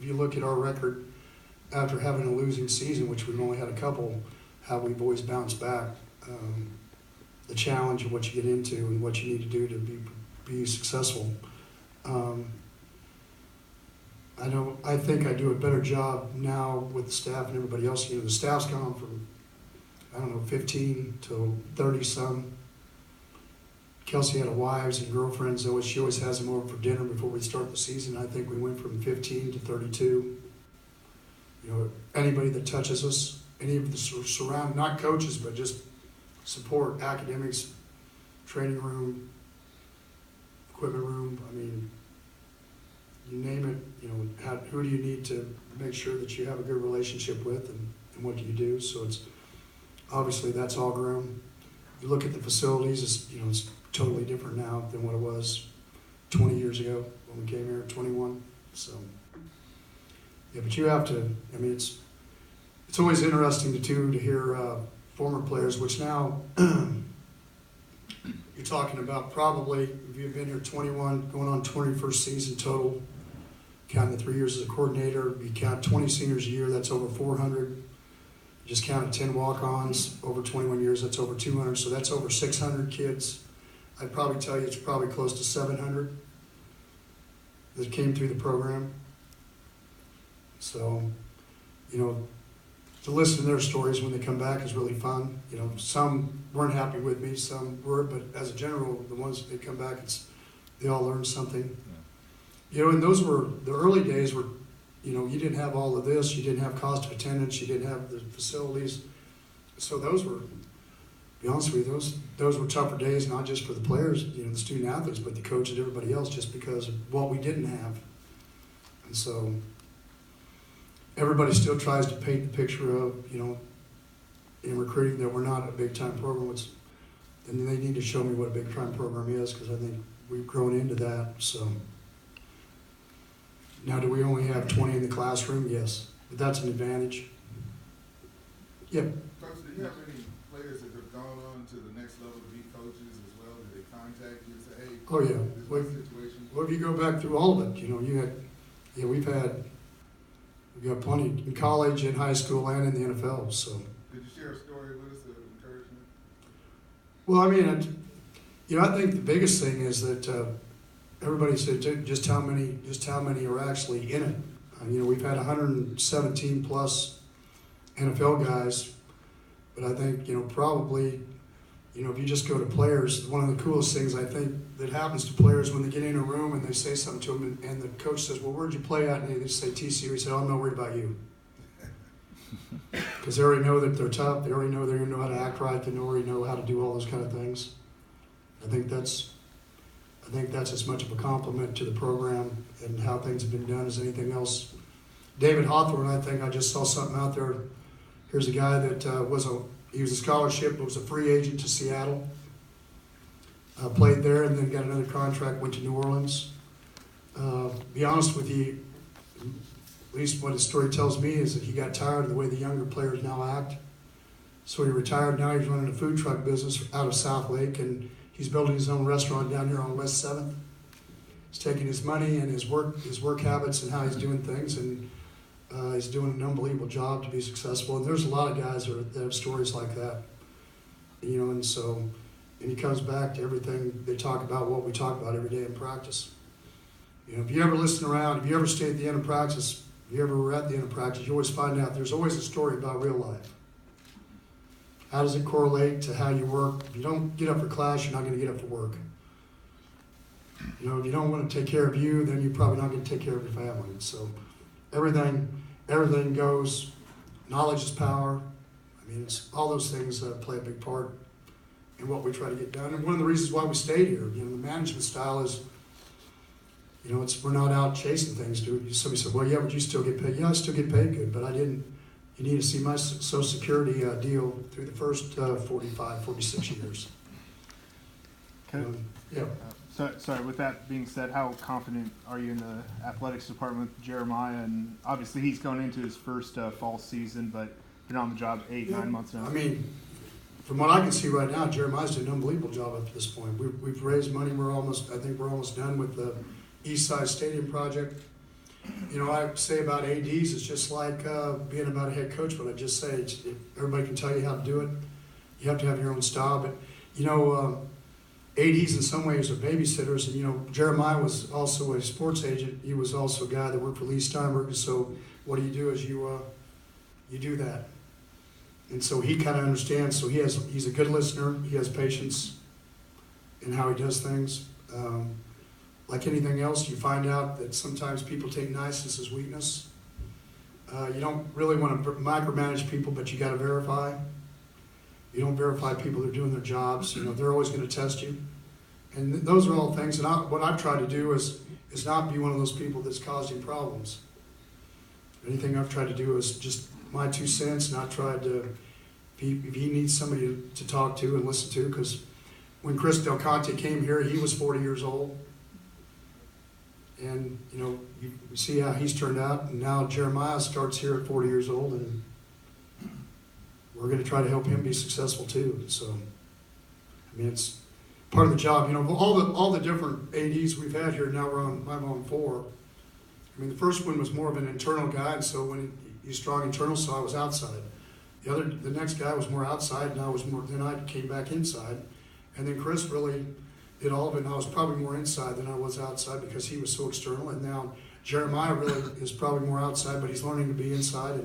if you look at our record after having a losing season, which we've only had a couple, how we've always bounced back. The challenge of what you get into and what you need to do to be successful. I think I do a better job now with the staff and everybody else. The staff's gone from, 15 to 30 some. Kelsey had wives and girlfriends, so she always has them over for dinner before we start the season. I think we went from 15 to 32. Anybody that touches us, any of the surrounding, not coaches, but just support, academics, training room, equipment room, you name it, who do you need to make sure that you have a good relationship with, and what do you do? So it's, obviously that's all grown. You look at the facilities, it's totally different now than what it was 20 years ago when we came here at 21. So, yeah, but you have to, it's always interesting to hear former players, which now you're talking about probably, if you've been here 21, going on 21st season total, counting the 3 years as a coordinator, you count 20 seniors a year, that's over 400. You just counted 10 walk-ons over 21 years, that's over 200, so that's over 600 kids. I'd probably tell you it's probably close to 700 that came through the program. So, to listen to their stories when they come back is really fun. Some weren't happy with me, some were, but as a general, the ones that come back, they all learned something. Yeah. And those were, the early days were, you didn't have all of this, you didn't have cost of attendance, you didn't have the facilities. So those were, to be honest with you, those were tougher days, not just for the players, the student athletes, but the coach and everybody else, just because of what we didn't have. And so everybody still tries to paint the picture of, in recruiting that we're not a big-time program. And they need to show me what a big-time program is, because I think we've grown into that. So now, do we only have 20 in the classroom? Yes, but that's an advantage. Yep. Coach, do you have any players that have gone on to the next level to be coaches as well? Do they contact you and say, hey, oh yeah, this is my situation? Well, if you go back through all of it, we've got plenty in college, in high school, and in the NFL. So. Did you share a story with us of encouragement? Well, I think the biggest thing is that everybody said just how many are actually in it. We've had 117 plus NFL guys, but I think probably if you just go to players, one of the coolest things I think that happens to players when they get in a room and they say something to them, and the coach says, "Well, where'd you play at?" And they say TCU. He said, "Oh, I'm not worried about you," because they already know that they're tough. They already know how to act right. They already know how to do all those kind of things. I think that's as much of a compliment to the program and how things have been done as anything else. David Hawthorne, I think I just saw something out there. Here's a guy that he was a scholarship, but was a free agent to Seattle. Played there and then got another contract, went to New Orleans. Be honest with you, at least what his story tells me is that he got tired of the way the younger players now act. So he retired. Now he's running a food truck business out of South Lake, and he's building his own restaurant down here on West 7th. He's taking his money and his work habits and how he's doing things, and he's doing an unbelievable job to be successful. And there's a lot of guys that have stories like that, and he comes back to everything they talk about, what we talk about every day in practice. If you ever listen around, if you ever stay at the end of practice, if you ever were at the end of practice, you always find out there's always a story about real life. How does it correlate to how you work? If you don't get up for class, you're not going to get up for work. If you don't want to take care of you, then you're probably not going to take care of your family. So everything goes. Knowledge is power. It's all those things play a big part in what we try to get done. And one of the reasons why we stayed here, the management style is, we're not out chasing things, dude. Somebody said, well, yeah, but you still get paid. Yeah, I still get paid good, but I didn't. You need to see my Social Security deal through the first 45, 46 years. Okay. Yeah. Sorry, with that being said, how confident are you in the athletics department with Jeremiah? And obviously he's going into his first fall season, but been on the job 9 months now. From what I can see right now, Jeremiah's done an unbelievable job up to this point. We've raised money. I think we're almost done with the East Side Stadium project. I say about ADs, it's just like being about a head coach. What I just say, everybody can tell you how to do it. You have to have your own style. But ADs in some ways are babysitters. And Jeremiah was also a sports agent. He was also a guy that worked for Lee Steinberg. And so what do you do is you do that. And so he kind of understands. So he's a good listener. He has patience in how he does things. Like anything else, you find out that sometimes people take niceness as weakness. You don't really want to micromanage people, but you got to verify. You don't verify people that are doing their jobs. They're always going to test you. And those are all things. And what I've tried to do is not be one of those people that's causing problems. Anything I've tried to do is just my 2 cents, not try to, if he needs somebody to talk to and listen to, because when Chris Del Conte came here, he was 40 years old. And, you see how he's turned out. And now Jeremiah starts here at 40 years old, and we're going to try to help him be successful too. So, it's part of the job. All the different ADs we've had here, now I'm on 4. The first one was more of an internal guy, and so when he's strong internal, so I was outside. The next guy was more outside, and then I came back inside. And then Chris really did all of it, and I was probably more inside than I was outside because he was so external. And now Jeremiah really is probably more outside, but he's learning to be inside.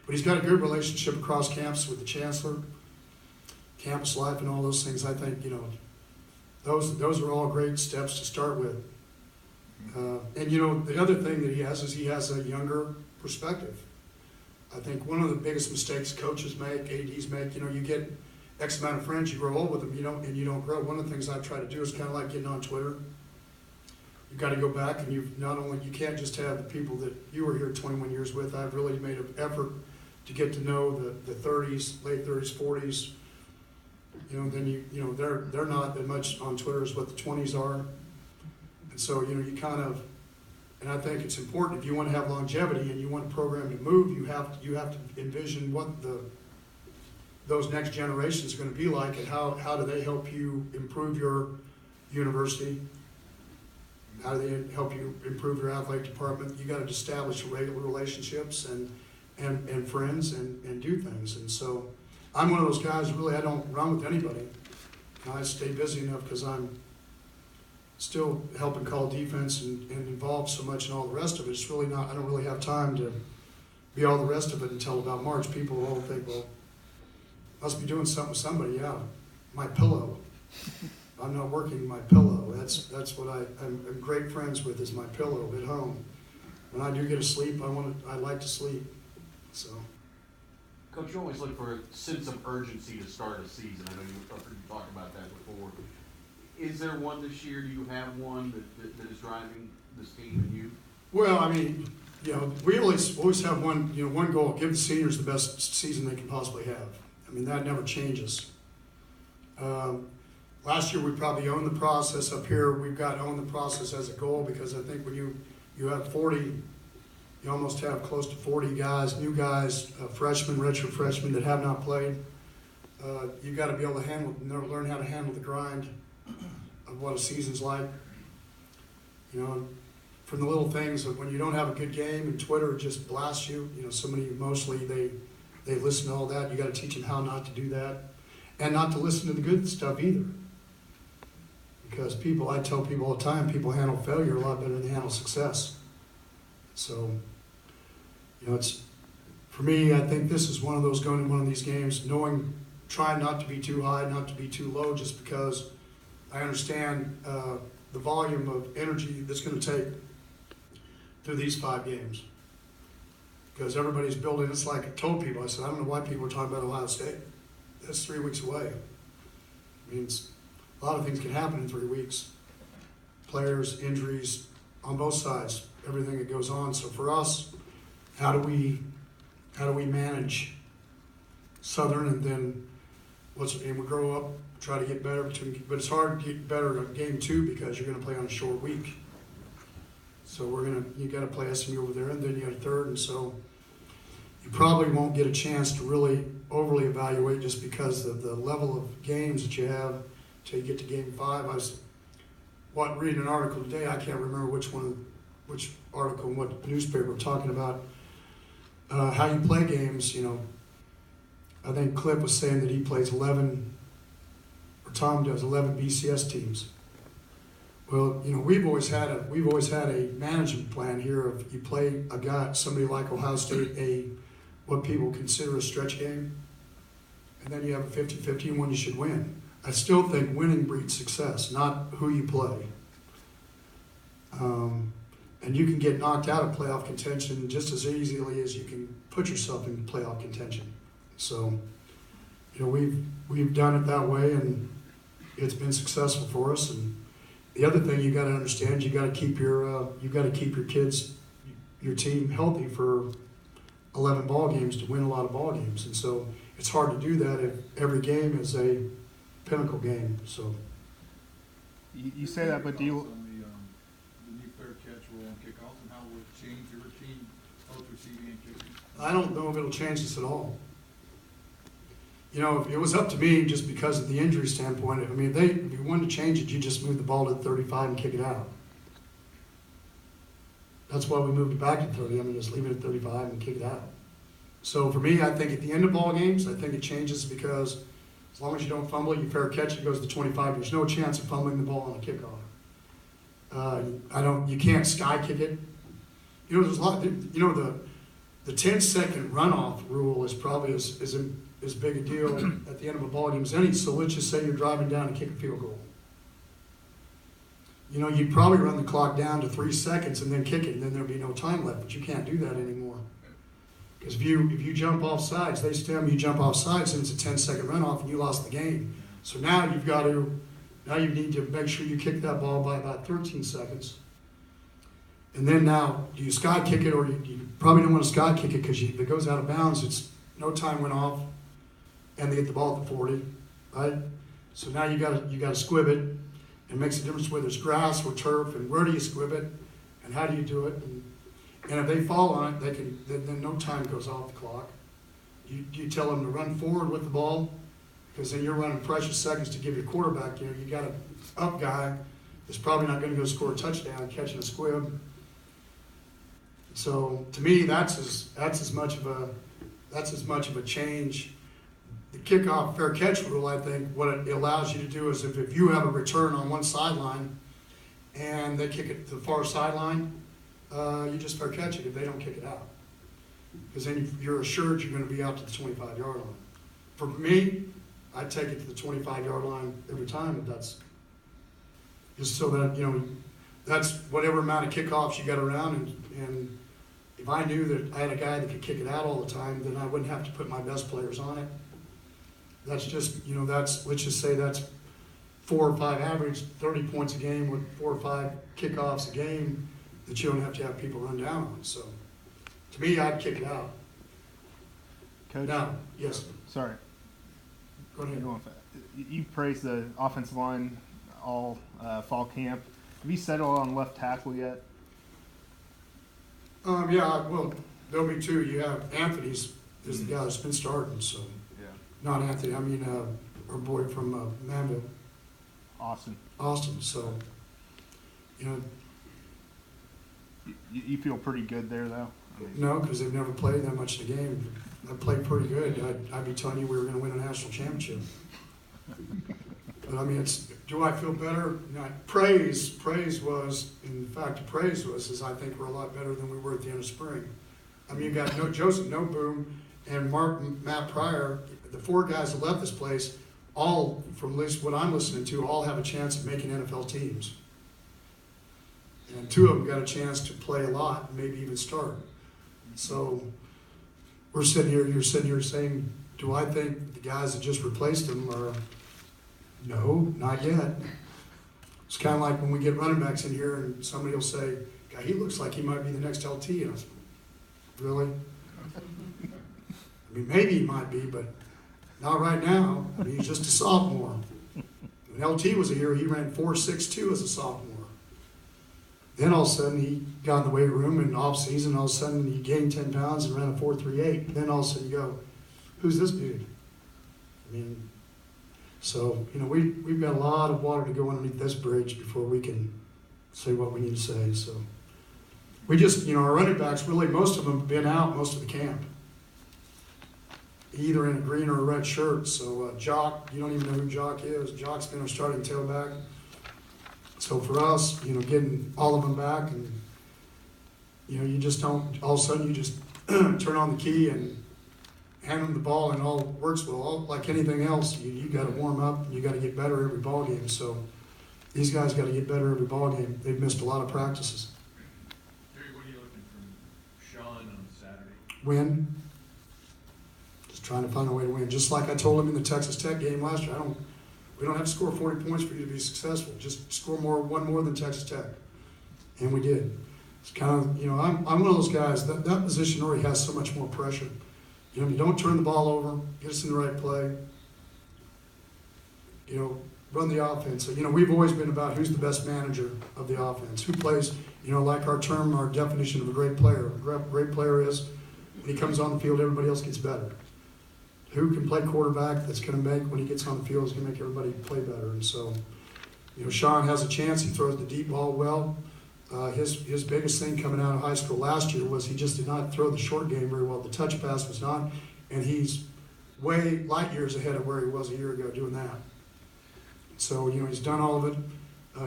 But he's got a good relationship across campus with the chancellor, campus life, and all those things. I think those are all great steps to start with. And the other thing that he has a younger perspective. I think one of the biggest mistakes coaches make, ADs make, you get X amount of friends, you grow old with them, and you don't grow. One of the things I try to do is kind of like getting on Twitter. You've got to go back, and you can't just have the people that you were here 21 years with. I've really made an effort to get to know the 30s, late 30s, 40s. Then they're not that much on Twitter as what the 20s are. And so, you kind of, and I think it's important if you want to have longevity and you want a program to move, you have to envision what those next generations are going to be like, and how do they help you improve your university? How do they help you improve your athletic department? You got to establish regular relationships and friends and do things. And so I'm one of those guys, really, I don't run with anybody. I stay busy enough because I'm still helping call defense and involved so much in all the rest of it. It's really not, I don't really have time to be all the rest of it until about March. People all think, well, must be doing something with somebody. Yeah, my pillow. I'm not working my pillow. That's what I'm great friends with, is my pillow at home. When I do get to sleep, I like to sleep. So. Coach, you always look for a sense of urgency to start a season. I know you talked about that before. Is there one this year? Do you have one that is driving this team and you? Well, we always have one goal: give the seniors the best season they can possibly have. That never changes. Last year we probably owned the process. Up here we've got to own the process as a goal, because I think when you have 40, you almost have close to 40 guys, new guys, freshmen, redshirt freshmen that have not played. You got to be able to learn how to handle the grind of what a season's like. From the little things of when you don't have a good game and Twitter just blasts you. Somebody emotionally they listen to all that. You got to teach them how not to do that, and not to listen to the good stuff either. Because I tell people all the time, people handle failure a lot better than they handle success. So, it's, for me, I think this is one of those, going to one of these games, trying not to be too high, not to be too low, just because I understand the volume of energy that's going to take through these 5 games. Because everybody's building, it's like I told people, I said, I don't know why people are talking about Ohio State. That's 3 weeks away. A lot of things can happen in 3 weeks. Players, injuries, on both sides, everything that goes on. So for us, how do we manage Southern, and then we grow up, try to get better but it's hard to get better at game 2 because you're going to play on a short week. So you got to play SMU over there, and then you got a third, and so you probably won't get a chance to really overly evaluate, just because of the level of games that you have till you get to game 5. I was reading an article today. I can't remember which one which article and what newspaper talking about how you play games. I think Cliff was saying that he plays 11, or Tom does 11 BCS teams. Well, we've always had a management plan here of you play somebody like Ohio State, what people consider a stretch game, and then you have a 50-50 one you should win. I still think winning breeds success, not who you play. And you can get knocked out of playoff contention just as easily as you can put yourself in playoff contention. So, we've done it that way, and it's been successful for us. And the other thing you got to understand, you got to keep your kids, your team healthy for 11 ball games to win a lot of ball games. And so it's hard to do that if every game is a pinnacle game. So you say that, but do you? The new fair catch rule on kickoffs and how it would change your team, both receiving and kicking? I don't know if it'll change this at all. If it was up to me, just because of the injury standpoint, if you wanted to change it, you just move the ball to the 35 and kick it out. That's why we moved it back to 30. Just leave it at 35 and kick it out. So for me, I think at the end of ball games, I think it changes because as long as you don't fumble, you fair catch, it goes to 25. There's no chance of fumbling the ball on a kickoff. You can't sky kick it. There's a lot. The 10-second runoff rule is probably as big a deal at the end of a ball game as any. So let's just say you're driving down and kick a field goal. You'd probably run the clock down to 3 seconds and then kick it, and then there'd be no time left. But you can't do that anymore. Because if you jump off sides, they stem, you jump off sides, and it's a 10-second runoff, and you lost the game. So now you need to make sure you kick that ball by about 13 seconds. And then now, do you sky kick it, or you probably don't want to sky kick it because if it goes out of bounds, it's no time went off, and they get the ball at the 40, right? So now you got to squib it. It makes a difference whether it's grass or turf, and where do you squib it, and how do you do it, and if they fall on it, then no time goes off the clock. You tell them to run forward with the ball, because then you're running precious seconds to give your quarterback. You got an up guy that's probably not going to go score a touchdown catching a squib. So to me, that's as much of a change. The kickoff fair catch rule, I think, what it allows you to do is if you have a return on one sideline and they kick it to the far sideline, you just fair catch it if they don't kick it out. Because then you're assured you're going to be out to the 25-yard line. For me, I take it to the 25-yard line every time, if that's just so that, that's whatever amount of kickoffs you got around. And if I knew that I had a guy that could kick it out all the time, then I wouldn't have to put my best players on it. That's just, let's just say that's 4 or 5 average, 30 points a game with 4 or 5 kickoffs a game that you don't have to have people run down on. So, to me, I'd kick it out. Coach? Now, yes. Sorry. Go ahead. You praised the offensive line all fall camp. Have you settled on left tackle yet? Yeah, well, there'll be 2. You have Anthony's is the guy that's been starting, so. Yeah. Not Anthony, our boy from Manville. Austin, so, You feel pretty good there, though? No, because they've never played that much in the game. I played pretty good. I'd be telling you we were going to win a national championship. But do I feel better? No, praise was, I think we're a lot better than we were at the end of spring. You got Joseph Noboom and Matt Pryor, the 4 guys that left this place, all, from at least what I'm listening to, all have a chance of making NFL teams. And 2 of them got a chance to play a lot, maybe even start. So you're sitting here saying, do I think the guys that just replaced them are, no, not yet. It's kind of like when we get running backs in here and somebody will say, God, he looks like he might be the next LT. And I say, really? Maybe he might be, but not right now. He's just a sophomore. When LT was here, he ran 4.62 as a sophomore. Then all of a sudden he got in the weight room in off season. All of a sudden he gained 10 pounds and ran a 4.38. Then all of a sudden you go, who's this dude? So we've got a lot of water to go underneath this bridge before we can say what we need to say. So We just, our running backs, really, most of them have been out most of the camp. Either in a green or a red shirt. So Jock, you don't even know who Jock is. Jock's been our starting tailback. So for us, getting all of them back, and you just don't, all of a sudden you just turn on the key and hand them the ball and all works well. Like anything else, you got to warm up and you got to get better every ball game. So these guys got to get better every ball game. They've missed a lot of practices. Gary, what are you looking from Sean on Saturday? Win. Just trying to find a way to win. Just like I told him in the Texas Tech game last year, we don't have to score 40 points for you to be successful. Just score one more than Texas Tech. And we did. It's kind of, I'm one of those guys, that position already has so much more pressure. You don't turn the ball over, get us in the right play, run the offense. So, we've always been about who's the best manager of the offense, who plays, like our definition of a great player. A great player is when he comes on the field, everybody else gets better. Who can play quarterback that's going to make, when he gets on the field, is going to make everybody play better. And so, Sean has a chance. He throws the deep ball well. His biggest thing coming out of high school last year was he just did not throw the short game very well. The touch pass was not, and he's way light years ahead of where he was a year ago doing that. So, he's done all of it.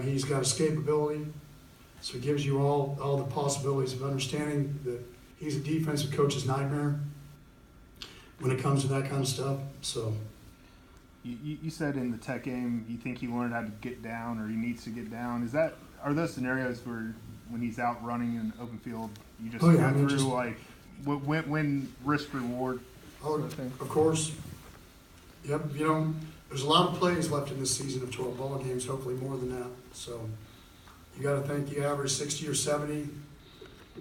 He's got escapability, so it gives you all the possibilities of understanding that he's a defensive coach's nightmare when it comes to that kind of stuff. So, you said in the Tech game you think he learned how to get down, or he needs to get down. Are those scenarios where when he's out running in open field, you just go through like when risk reward? Sort of thing. Of course. Yep. There's a lot of plays left in this season of 12 ball games. Hopefully more than that. So you got to think you average 60 or 70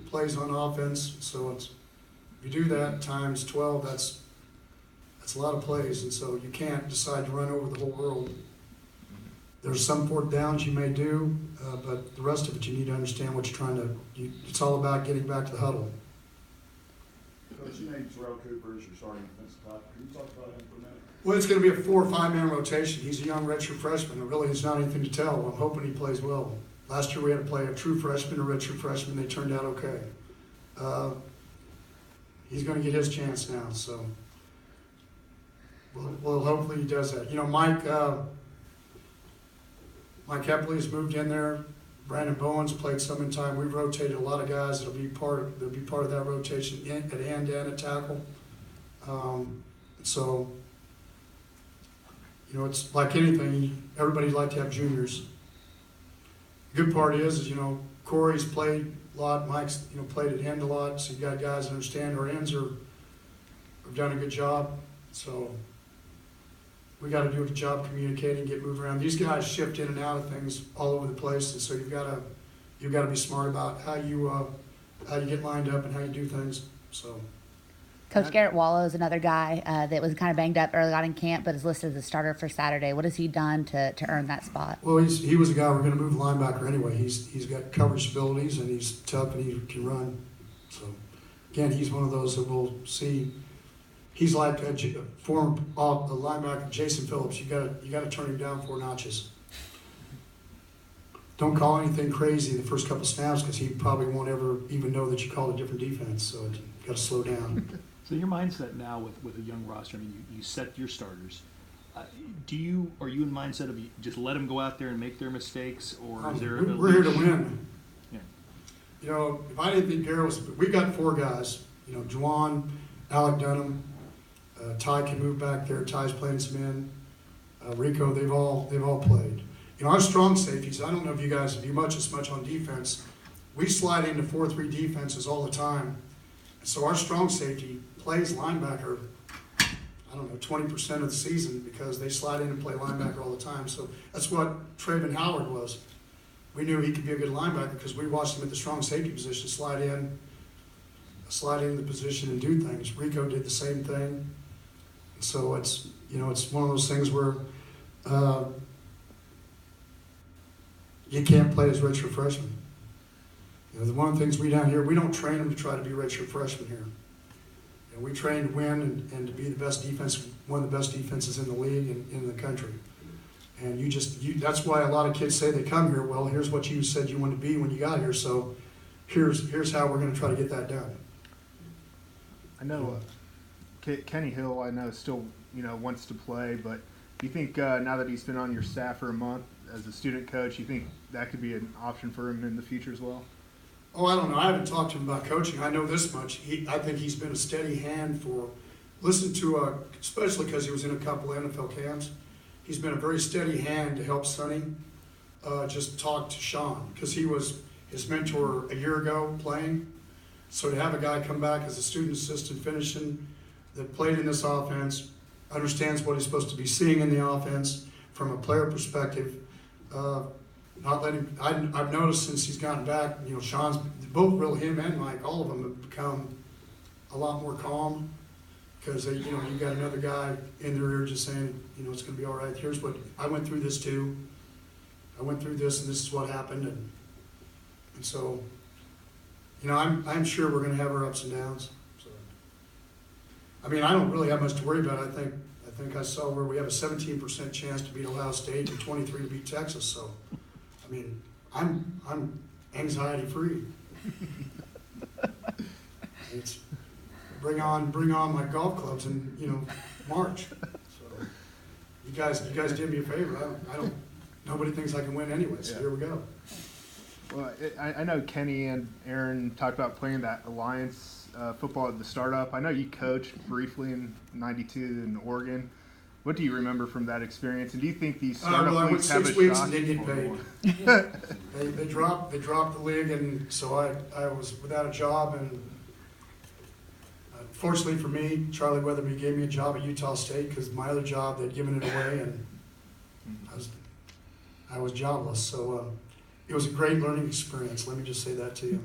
plays on offense. So if you do that times 12, that's a lot of plays, and so you can't decide to run over the whole world. There's some fourth downs you may do, but the rest of it you need to understand what you're trying to. It's all about getting back to the huddle. Coach, you named Terrell Cooper as your starting defensive tackle. Can you talk about him for a minute? Well, it's going to be a 4 or 5 man rotation. He's a young redshirt freshman. There really is not anything to tell. I'm hoping he plays well. Last year we had to play a true freshman, a redshirt freshman. They turned out okay. He's going to get his chance now, so. Well, hopefully he does that. Mike Hepley's moved in there. Brandon Bowen's played some in time. We've rotated a lot of guys that'll be part of that rotation at end and at tackle. So, it's like anything. Everybody'd like to have juniors. The good part is Corey's played a lot. Mike's played at end a lot. So you got guys that understand our ends have done a good job. So. We got to do a good job communicating, get moved around. These guys shift in and out of things all over the place, and so you've got to be smart about how you get lined up and how you do things. So, Coach Garrett Wallow is another guy that was kind of banged up early on in camp, but is listed as a starter for Saturday. What has he done to earn that spot? Well, he was a guy we're going to move linebacker anyway. He's got coverage abilities and he's tough and he can run. So, again, he's one of those that we'll see. He's like a former linebacker, Jason Phillips. You got to turn him down 4 notches. Don't call anything crazy the first couple snaps because he probably won't ever even know that you called a different defense. So you got to slow down. So your mindset now with a young roster, I mean, you set your starters. Are you in mindset of you just let them go out there and make their mistakes, or is there? We're here to win. Yeah. If I didn't think Garrett was, we got 4 guys. Juwan, Alec Dunham. Ty can move back there. Ty's playing some in. Rico, they've all played. Our strong safeties, I don't know if you guys do much on defense. We slide into 4-3 defenses all the time. So our strong safety plays linebacker, 20% of the season because they slide in and play linebacker all the time. So that's what Traven Howard was. We knew he could be a good linebacker because we watched him at the strong safety position, slide in the position and do things. Rico did the same thing. So it's one of those things where you can't play as redshirt freshmen. One of the things we down here, we don't train them to try to be redshirt freshmen here. We train to win and to be the best defense, one of the best defenses in the league and in the country. And that's why a lot of kids say they come here, well, here's what you said you wanted to be when you got here. So here's how we're gonna try to get that done. I know Kenny Hill, I know, still, wants to play, but do you think now that he's been on your staff for a month as a student coach, you think that could be an option for him in the future as well? Oh, I don't know. I haven't talked to him about coaching. I know this much. I think he's been a steady hand listen to, especially because he was in a couple of NFL camps. He's been a very steady hand to help Sonny just talk to Sean, because he was his mentor a year ago playing. So to have a guy come back as a student assistant finishing, that played in this offense, understands what he's supposed to be seeing in the offense from a player perspective, not letting. I've noticed since he's gotten back, Sean's, both really him and Mike, all of them have become a lot more calm, because you got another guy in their ear just saying, it's going to be all right. Here's what I went through this too. I went through this, and this is what happened, and so, I'm sure we're going to have our ups and downs. So, I mean, I don't really have much to worry about. I think I saw where we have a 17% chance to beat Ohio State and 23 to beat Texas. So, I mean, I'm anxiety free. It's bring on my golf clubs in March. So, you guys did me a favor. I don't. Nobody thinks I can win anyway. So Here we go. Well, I know Kenny and Aaron talked about playing that Alliance football at the startup. I know you coached briefly in '92 in Oregon. What do you remember from that experience? And do you think these startup I went leagues have 6 a weeks shot? and didn't get paid. They dropped the league, and so I was without a job. And fortunately for me, Charlie Weatherby gave me a job at Utah State, because my other job they'd given it away, and I was jobless. So it was a great learning experience. Let me just say that to you.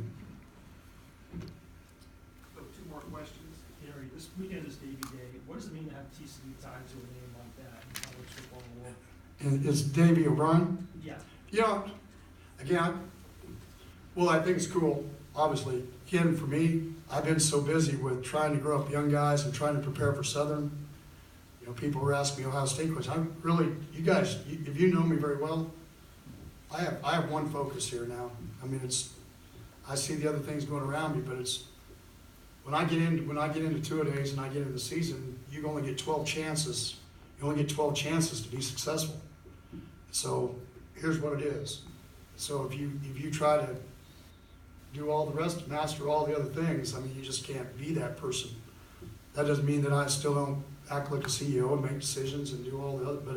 So 2 more questions. Gary, this weekend is Davy Day. What does it mean to have TCU tied to a name like that in college football world? And is Davey O'Brien? Yeah. Again, well, I think it's cool, obviously. Again, for me, I've been so busy with trying to grow up young guys and trying to prepare for Southern. People were asking me Ohio State questions. I'm really, you guys, if you know me very well, I have one focus here now. I mean, I see the other things going around me, but it's, when I get into two-a-days and I get into the season, you only get 12 chances. You only get 12 chances to be successful. So here's what it is. So if you try to do all the rest, master all the other things, I mean, you just can't be that person. That doesn't mean that I still don't act like a CEO and make decisions and do all the other, but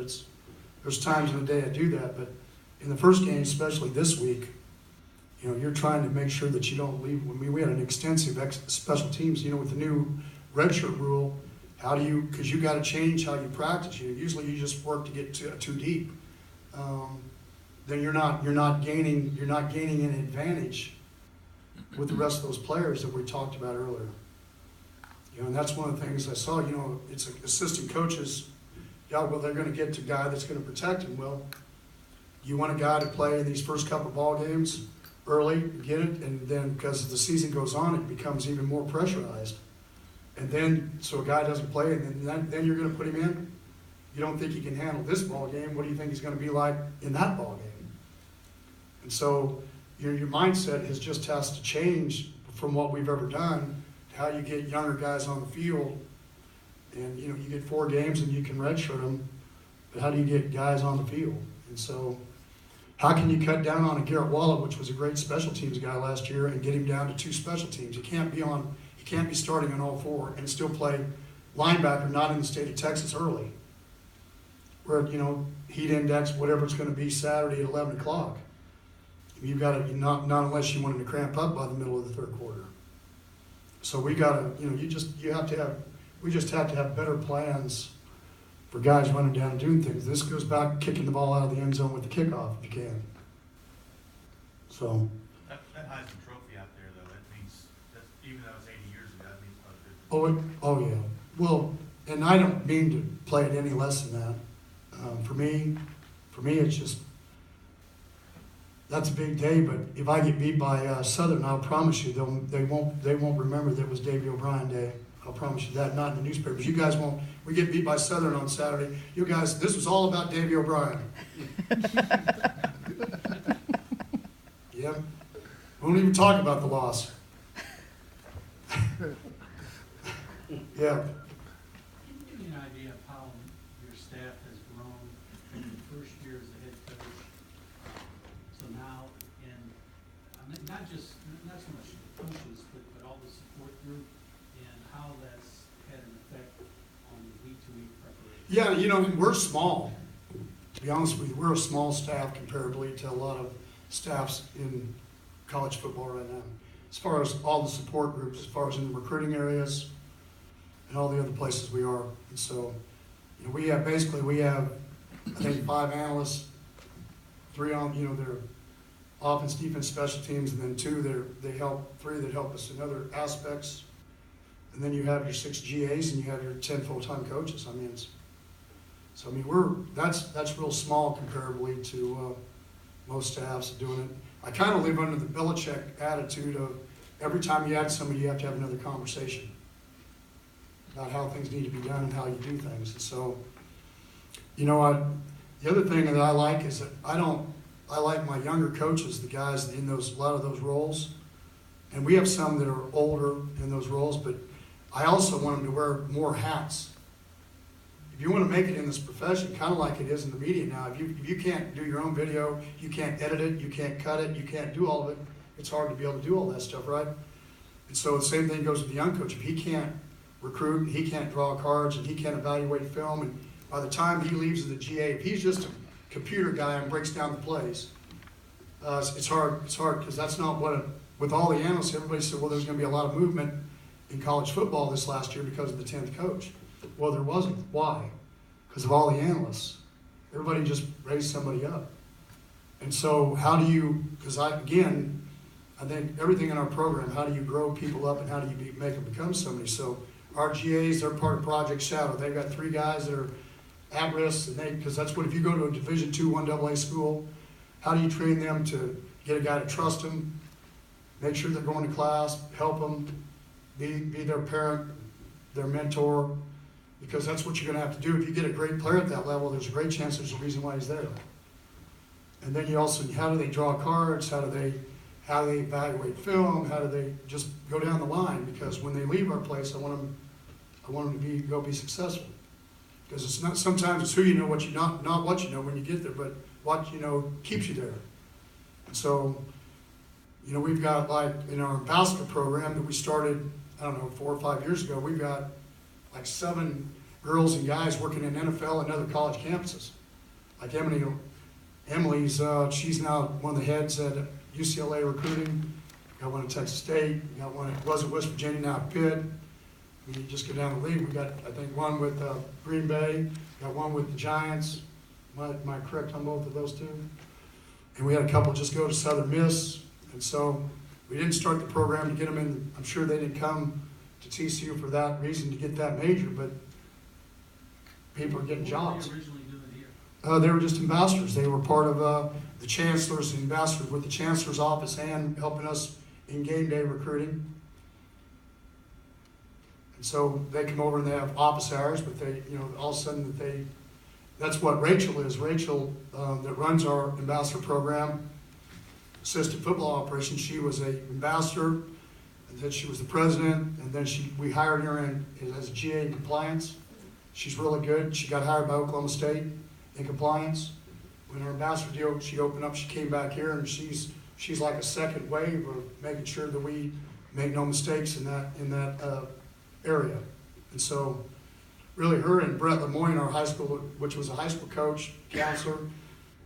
there's times in the day I do that. But in the first game, especially this week, you're trying to make sure that you don't leave. I mean, we had an extensive special teams, with the new redshirt rule. How do you, because you got to change how you practice. Usually you just work to get too deep. Then you're not gaining an advantage with the rest of those players that we talked about earlier. And that's one of the things I saw. It's assistant coaches. Yeah, well, they're going to get to a guy that's going to protect him. Well, you want a guy to play in these first couple ball games early, get it, and then because as the season goes on, it becomes even more pressurized. And then, so a guy doesn't play, and then you're going to put him in. You don't think he can handle this ball game. What do you think he's going to be like in that ball game? And so your mindset has to change from what we've ever done to how you get younger guys on the field. And you get 4 games and you can redshirt them, but how do you get guys on the field? And so, how can you cut down on a Garrett Wallet, which was a great special teams guy last year, and get him down to 2 special teams? He can't be starting on all 4 and still play linebacker, not in the state of Texas early, where heat index, whatever it's going to be Saturday at 11 o'clock. You've got to not unless you want him to cramp up by the middle of the third quarter. So we got to we just have to have better plans for guys running down and doing things. This goes back kicking the ball out of the end zone with the kickoff if you can. So. That Heisman Trophy out there, though, that means, even though it's 80 years ago, that means quite a bit. Oh yeah. Well, and I don't mean to play it any less than that. For me, it's just, that's a big day. But if I get beat by Southern, I'll promise you they won't remember that it was Davey O'Brien Day. I'll promise you that. Not in the newspapers. You guys won't. We get beat by Southern on Saturday. You guys, this was all about Davey O'Brien. Yeah. Won't even talk about the loss. Yeah. Can you give me an idea of how your staff has grown from your first year as the head coach to now, and I mean, not so much the coaches, but all the support group, and how that's had an effect on the week-to-week preparation? Yeah, you know, we're small. To be honest with you, we're a small staff comparably to a lot of staffs in college football right now. As far as all the support groups, as far as in the recruiting areas and all the other places we are. And so, you know, we have, I think, 5 analysts, 3 on, you know, their offense, defense, special teams, and then 3 that help us in other aspects. And then you have your 6 GAs and you have your 10 full-time coaches. I mean, that's real small comparably to most staffs doing it. I kind of live under the Belichick attitude of every time you add somebody, you have to have another conversation about how things need to be done and how you do things. And so, you know, the other thing that I like is that I like my younger coaches, the guys in a lot of those roles, and we have some that are older in those roles, but I also want them to wear more hats. If you want to make it in this profession, kind of like it is in the media now, if you can't do your own video, you can't edit it, you can't cut it, you can't do all of it, it's hard to be able to do all that stuff, right? And so the same thing goes with the young coach. If he can't recruit, he can't draw cards, and he can't evaluate film, and by the time he leaves as the GA, if he's just a computer guy and breaks down the plays, it's hard because that's not with all the analysts, everybody said, well, there's going to be a lot of movement in college football this last year because of the 10th coach. Well, there wasn't. Why? Because of all the analysts. Everybody just raised somebody up. And so how do you, because I think everything in our program, how do you grow people up and how do you make them become somebody? So our GAs, they're part of Project Shadow. They've got 3 guys that are at risk, because that's what, if you go to a Division II 1AA school, how do you train them to get a guy to trust them, make sure they're going to class, help them, be their parent, their mentor, because that's what you're going to have to do. If you get a great player at that level, there's a great chance there's a reason why he's there. And then you also, how do they draw cards? How do they evaluate film? How do they just go down the line? Because when they leave our place, I want them to go be successful. Because it's not, sometimes it's who you know, not what you know when you get there, but what you know keeps you there. And so, you know, we've got, like in our ambassador program that we started, I don't know, 4 or 5 years ago, we've got like 7 girls and guys working in NFL and other college campuses. Like Emily's, she's now one of the heads at UCLA recruiting, got one at Texas State, got one at West Virginia, now at Pitt. You just go down the league, we got, I think, one with Green Bay, got one with the Giants. Am I correct on both of those 2? And we had a couple just go to Southern Miss. And so we didn't start the program to get them in. I'm sure they didn't come to TCU for that reason, to get that major, but people are getting jobs. What were you originally doing here? They were just ambassadors. They were part of the chancellor's ambassadors with the chancellor's office and helping us in game day recruiting. And so they come over and they have office hours, but they, you know, all of a sudden that's what Rachel is. Rachel, that runs our ambassador program, assistant football operations, she was an ambassador, and then she was the president, and then we hired her as a GA in compliance. She's really good. She got hired by Oklahoma State in compliance. When our ambassador deal, she opened up, she came back here, and she's like a second wave of making sure that we make no mistakes in that area. And so really her and Brett Lemoyne, our high school, which was a high school coach, counselor,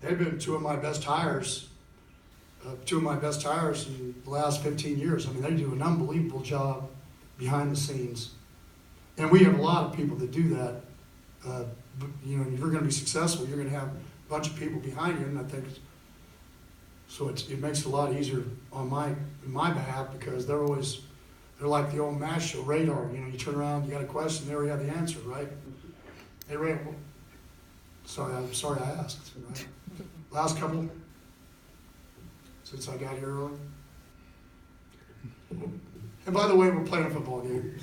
they've been 2 of my best hires. 2 of my best hires in the last 15 years. I mean, they do an unbelievable job behind the scenes. And we have a lot of people that do that. You know, if you're going to be successful, you're going to have a bunch of people behind you, and I think so. It makes it a lot easier on my behalf, because they're like the old MASH show, Radar. You know, you turn around, you got a question, there you have the answer, right? Hey, Ray, I'm sorry I asked. Right? Last couple. Since I got here early. And by the way, we're playing a football game.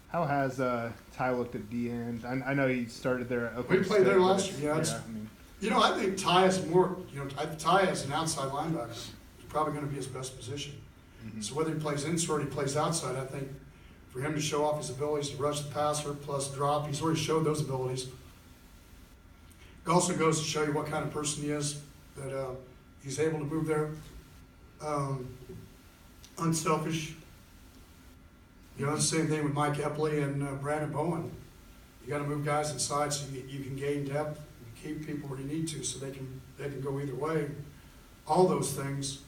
How has Ty looked at the end? I know he started there at Oklahoma We played there State, last year. Yeah, I mean, I think Ty is more, Ty as an outside linebacker is probably gonna be his best position. So whether he plays inside or he plays outside, I think for him to show off his abilities to rush the passer plus drop, he's already showed those abilities. It also goes to show you what kind of person he is, that he's able to move there, unselfish. The same thing with Mike Epley and Brandon Bowen. You got to move guys inside so you can gain depth, and keep people where you need to, so they can go either way. All those things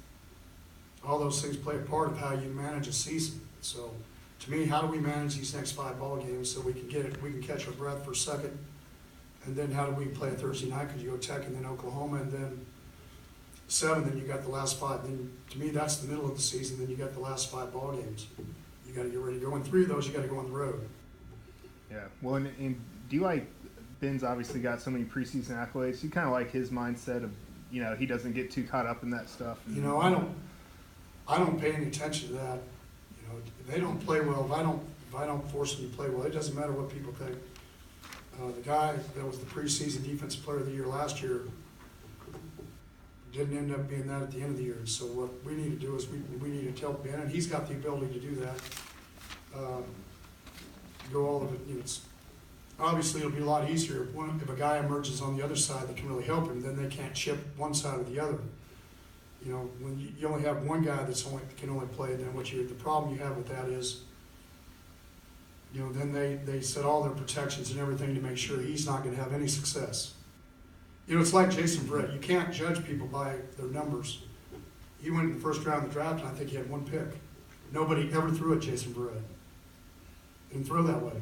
play a part of how you manage a season. So, to me, how do we manage these next 5 ball games so we can catch our breath for a second, and then how do we play a Thursday night? Because you go Tech and then Oklahoma, and then 7, then you got the last 5. Then to me, that's the middle of the season. Then you got the last 5 ball games. You got to get ready to go. In 3 of those, you got to go on the road. Yeah. Well, and do you like Ben's obviously got so many preseason accolades? You kind of like his mindset of, he doesn't get too caught up in that stuff. I don't pay any attention to that. If they don't play well, if I don't force them to play well, it doesn't matter what people think. The guy that was the preseason defensive player of the year last year didn't end up being that at the end of the year. So what we need to do is we need to tell Ben, and he's got the ability to do that. Go all of it. Obviously, it'll be a lot easier if a guy emerges on the other side that can really help him. Then they can't chip one side or the other. When you only have one guy can only play, then the problem you have with that is, then they set all their protections and everything to make sure he's not going to have any success. It's like Jason Verrett. You can't judge people by their numbers. He went in the first round of the draft, and I think he had 1 pick. Nobody ever threw at Jason Verrett. Didn't throw that way.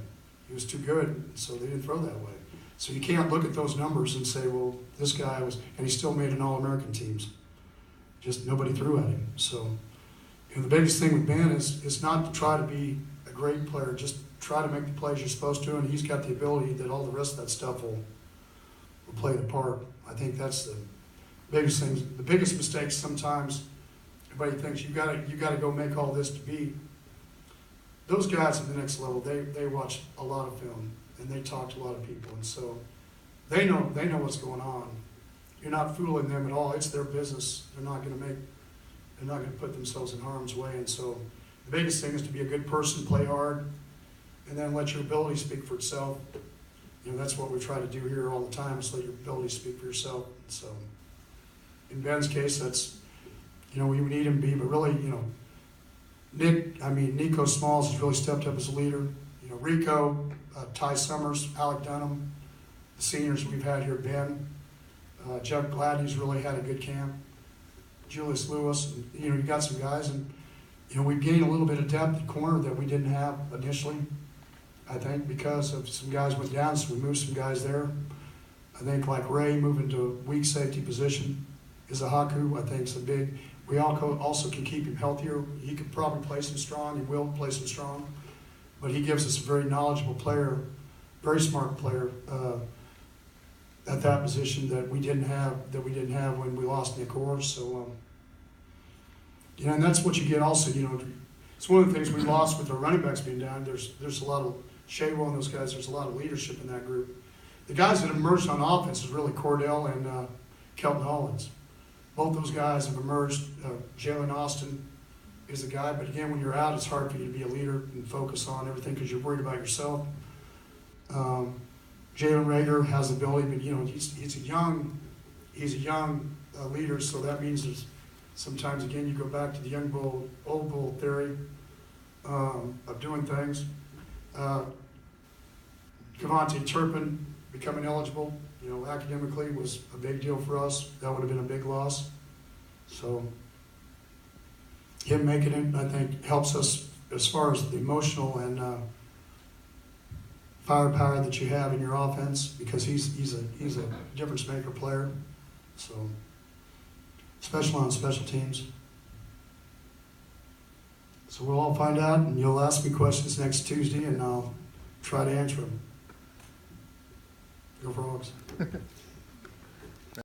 He was too good, so they didn't throw that way. So you can't look at those numbers and say, well, this guy was, and he still made an All-American teams. Just nobody threw at him. So, the biggest thing with Ben is not to try to be a great player. Just try to make the plays you're supposed to, and he's got the ability that all the rest of that stuff will play the part. I think that's the biggest thing. The biggest mistake sometimes everybody thinks you got to go make all this to be. Those guys at the next level, they watch a lot of film and they talk to a lot of people, and so they know what's going on. You're not fooling them at all. It's their business. They're not going to put themselves in harm's way. And so the biggest thing is to be a good person, play hard, and then let your ability speak for itself. That's what we try to do here all the time, is let your ability speak for yourself. So in Ben's case, that's, we need him to be, but really, Nico Smalls has really stepped up as a leader. Rico, Ty Summers, Alec Dunham, the seniors we've had here, Ben, Jeff Gladney's really had a good camp. Julius Lewis, and, you got some guys, and we've gained a little bit of depth at corner that we didn't have initially. I think because of some guys went down, so we moved some guys there. I think like Ray moving to a weak safety position is a Haku. I think it's a big. We also can keep him healthier. He could probably play some strong. He will play some strong, but he gives us a very knowledgeable player, very smart player at that position that we didn't have when we lost Nick Orr. So and that's what you get. Also, it's one of the things we lost with our running backs being down. There's a lot of Shaywo and those guys. There's a lot of leadership in that group. The guys that emerged on offense is really Cordell and Kelton Hollins. Both those guys have emerged. Jalen Austin is a guy, but again, when you're out, it's hard for you to be a leader and focus on everything because you're worried about yourself. Jalen Rager has the ability, but he's a young leader, so that means there's sometimes again you go back to the young bull, old bull theory of doing things. Kavontae Turpin becoming eligible, academically was a big deal for us. That would have been a big loss. So him making it, I think, helps us as far as the emotional and firepower that you have in your offense, because he's a difference maker player. So especially on special teams. So we'll all find out, and you'll ask me questions next Tuesday, and I'll try to answer them. Go Frogs.